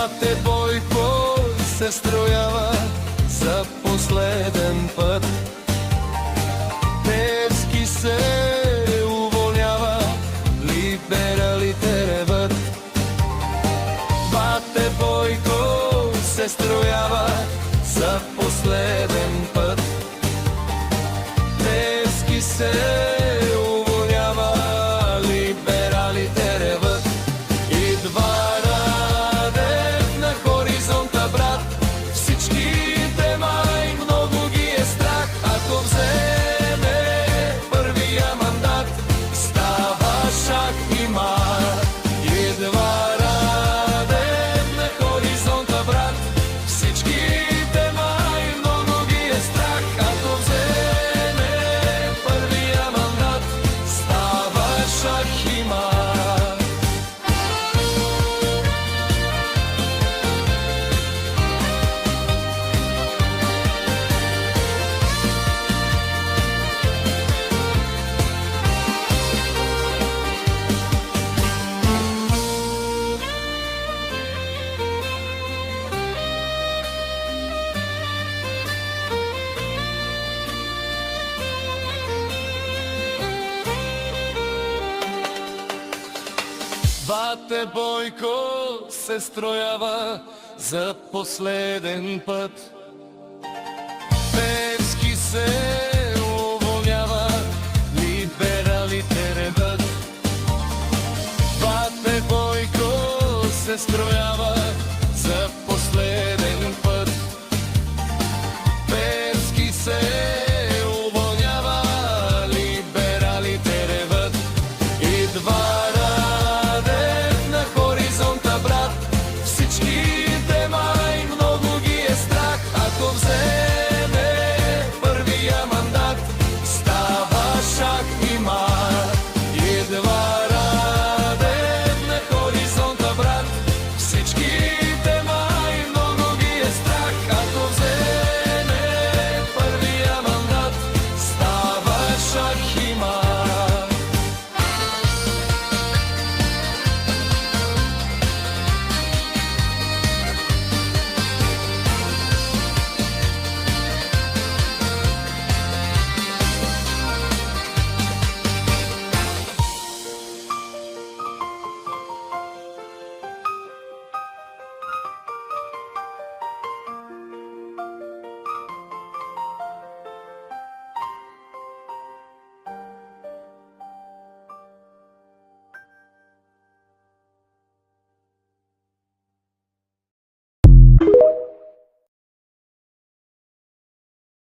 Бате Бойко се строява за последен път. Пеевски се уволнява, либералите реват. Бате Бойко се строява за последен път. Пеевски се уволнява, либералите реват. Идва Радев на хоризонта, брат, всичките май много ги е страх. Ако вземе първия мандат, става шах и мат. Идва Радев на хоризонта, брат, всичките май много ги е страх. Ако вземе първия мандат, става шах и мат. Бате Бойко се строява за последен път. Пеевски се уволнява, либералите реват. Бате Бойко се строява